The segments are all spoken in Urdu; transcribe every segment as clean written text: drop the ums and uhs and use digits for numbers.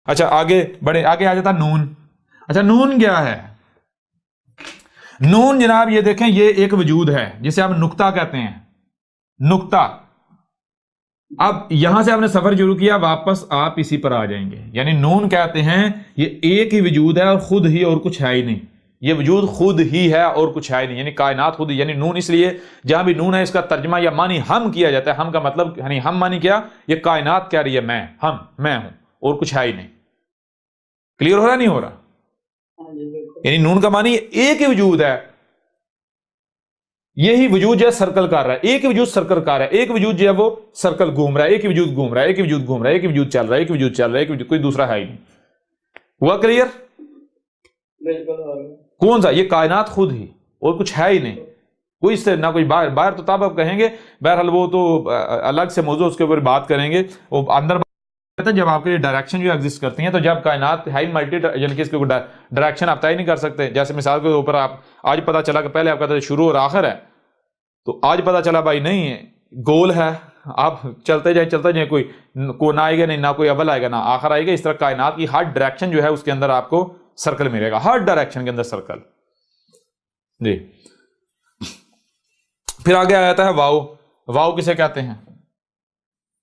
اچھا آگے بڑے، آگے آ جاتا نون. اچھا نون کیا ہے؟ نون جناب یہ دیکھیں یہ ایک وجود ہے جسے آپ نقطہ کہتے ہیں. نقطہ. اب یہاں سے آپ نے سفر شروع کیا، واپس آپ اسی پر آ جائیں گے. یعنی نون کہتے ہیں یہ ایک ہی وجود ہے اور خود ہی اور کچھ ہے ہی نہیں. یہ وجود خود ہی ہے اور کچھ ہے ہی نہیں، یعنی کائنات خود ہی. یعنی نون اس لیے جہاں بھی نون ہے اس کا ترجمہ یا معنی ہم کیا جاتا ہے. ہم کا مطلب یعنی ہم معنی کیا؟ یہ کائنات کہہ رہی ہے میں ہوں اور کچھ ہے ہی نہیں. کلیئر ہو رہا نہیں ہو رہا؟ یعنی نون کا معنی ایک ہی وجود ہے. یہی وجود جو ہے سرکل کر رہا ہے، ایک وجود سرکل کر رہا ہے، ایک وجود جو ہے وہ سرکل گھوم رہا ہے، ایک وجود گھوم رہا ہے، ایک وجود گھوم رہا ہے، ایک وجود چل رہا ہے، ایک وجود چل رہا ہے، ایک وجود، کوئی دوسرا ہے ہی نہیں. ہوا کلیئر؟ کون سا؟ یہ کائنات خود ہی اور کچھ ہے ہی نہیں. کوئی اس سے نہ کوئی باہر تو تب آپ کہیں گے. بہرحال وہ تو الگ سے موضوع اس کے اوپر بات کریں گے. وہ اندر جب آپ کے ڈائریکشن جو ایگزسٹ کرتی ہیں تو جب کائنات ہے ملٹی، یعنی کہ اس کے ڈائریکشن آپ طے نہیں کر سکتے. جیسے مثال کے اوپر آپ آج پتا چلا کہ پہلے آپ کہتے تھے شروع اور آخر ہے، تو آج پتا چلا بھائی نہیں ہے، گول ہے. آپ چلتے جائیں کوئی نہ آئے گا نہیں، نہ کوئی اول آئے گا نہ آخر آئے گا. اس طرح کائنات کی ہر ڈائریکشن جو ہے اس کے اندر آپ کو سرکل ملے گا، ہر ڈائریکشن کے اندر سرکل. جی پھر آگے آ جاتا ہے واو. واو کسے کہتے ہیں؟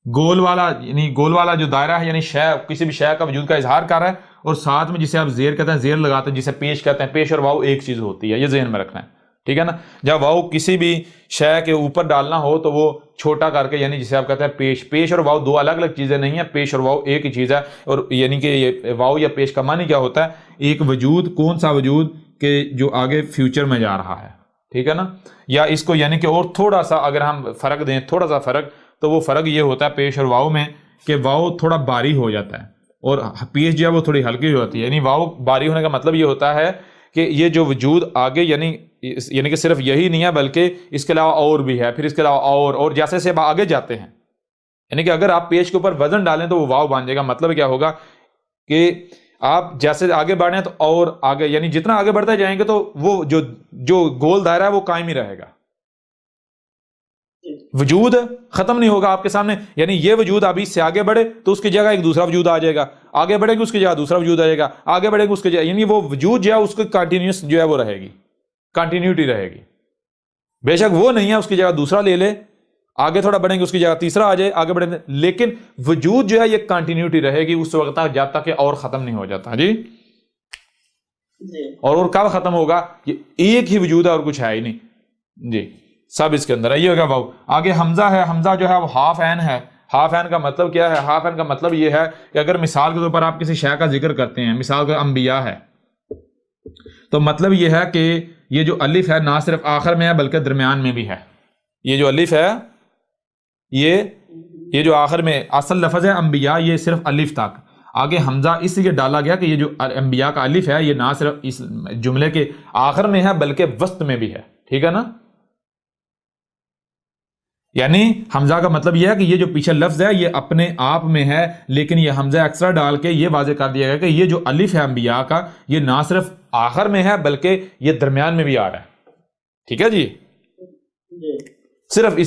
گول والا، یعنی گول والا جو دائرہ ہے، یعنی شے، کسی بھی شے کا وجود کا اظہار کر رہا ہے، اور ساتھ میں جسے آپ زیر کہتے ہیں، زیر لگاتے ہیں، جسے پیش کہتے ہیں. پیش اور واو ایک چیز ہوتی ہے، یہ ذہن میں رکھنا ہے، ٹھیک ہے نا. جب واو کسی بھی شے کے اوپر ڈالنا ہو تو وہ چھوٹا کر کے، یعنی جسے آپ کہتے ہیں پیش. پیش اور واو دو الگ الگ چیزیں نہیں ہیں، پیش اور واو ایک ہی چیز ہے. اور یعنی کہ یہ واو یا پیش کا معنی کیا ہوتا ہے؟ ایک وجود. کون سا وجود؟ کہ جو آگے فیوچر میں جا رہا ہے، ٹھیک ہے نا. یا اس کو یعنی کہ اور تھوڑا سا اگر ہم فرق دیں، تھوڑا سا فرق، تو وہ فرق یہ ہوتا ہے پیش اور واو میں کہ واو تھوڑا باری ہو جاتا ہے اور پیش جو ہے وہ تھوڑی ہلکی ہو جاتی ہے. یعنی واو باری ہونے کا مطلب یہ ہوتا ہے کہ یہ جو وجود آگے یعنی کہ صرف یہی نہیں ہے بلکہ اس کے علاوہ اور بھی ہے، پھر اس کے علاوہ اور جیسے سے آگے جاتے ہیں. یعنی کہ اگر آپ پیش کے اوپر وزن ڈالیں تو وہ واو بن جائے گا. مطلب کیا ہوگا کہ آپ جیسے آگے بڑھیں ہیں تو اور آگے، یعنی جتنا آگے بڑھتے جائیں گے تو وہ جو گول دائرہ ہے وہ قائم ہی رہے گا. وجود ختم نہیں ہوگا آپ کے سامنے. یعنی یہ وجود ابھی سے آگے بڑھے تو اس کی جگہ ایک دوسرا وجود آ جائے گا، آگے بڑھے گی اس کی جگہ دوسرا وجود آ جائے گا، آگے بڑھے گی اس کی جگہ، یعنی وہ وجود جو ہے اس کی کنٹینیوس جو ہے وہ رہے گی، کنٹینیوٹی رہے گی. بے شک وہ نہیں ہے، اس کی جگہ دوسرا لے لے، آگے تھوڑا بڑھیں گے اس کی جگہ تیسرا آ جائے، آگے بڑھیں گے، لیکن وجود جو ہے یہ کنٹینیوٹی رہے گی اس وقت تک جب تک کہ اور ختم نہیں ہو جاتا. جی اور کب ختم ہوگا؟ یہ ایک ہی وجود ہے اور کچھ ہے ہی نہیں. جی سب اس کے اندر ہے. یہ ہوگا واو. آگے حمزہ ہے. حمزہ جو ہے وہ ہاف این ہے. ہاف این کا مطلب کیا ہے؟ ہاف این کا مطلب یہ ہے کہ اگر مثال کے طور پر آپ کسی شے کا ذکر کرتے ہیں، مثال کے انبیاء ہے، تو مطلب یہ ہے کہ یہ جو الف ہے نہ صرف آخر میں ہے بلکہ درمیان میں بھی ہے. یہ جو الف ہے یہ جو آخر میں اصل لفظ ہے انبیاء، یہ صرف الف تک. آگے حمزہ اس لیے ڈالا گیا کہ یہ جو انبیاء کا الف ہے یہ نہ صرف اس جملے کے آخر میں ہے بلکہ وسط میں بھی ہے، ٹھیک ہے نا. یعنی حمزہ کا مطلب یہ ہے کہ یہ جو پیچھے لفظ ہے یہ اپنے آپ میں ہے، لیکن یہ حمزہ ایکسٹرا ڈال کے یہ واضح کر دیا گیا کہ یہ جو الف ہے انبیاء کا یہ نہ صرف آخر میں ہے بلکہ یہ درمیان میں بھی آ رہا ہے. ٹھیک ہے جی. صرف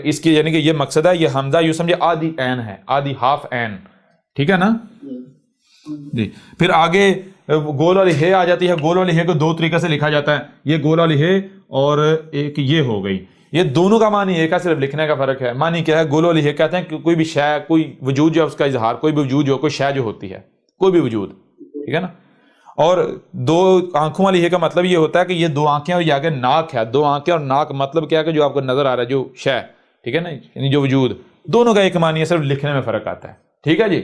اس کی یعنی کہ یہ مقصد ہے. یہ حمزہ یوں سمجھے آدھی این ہے، آدھی ہاف این، ٹھیک ہے نا جی. پھر آگے گول والی ہے آ جاتی ہے. گول والی ہے کو دو طریقے سے لکھا جاتا ہے. یہ گول والی ہے اور ایک یہ ہو گئی. یہ دونوں کا معنی ایک ہے، صرف لکھنے کا فرق ہے. معنی کیا ہے؟ گول والی ہے کہتے ہیں کہ کوئی بھی شے، کوئی وجود جو ہے اس کا اظہار، کوئی بھی وجود جو، کوئی شے جو ہوتی ہے، کوئی بھی وجود، ٹھیک ہے نا. اور دو آنکھوں والی ہے کا مطلب یہ ہوتا ہے کہ یہ دو آنکھیں اور یہ آگے ناک ہے. دو آنکھیں اور ناک مطلب کیا ہے کہ جو آپ کو نظر آ رہا ہے جو شے، ٹھیک ہے نا، یعنی جو وجود. دونوں کا ایک معنی ہے، صرف لکھنے میں فرق آتا ہے. ٹھیک ہے جی.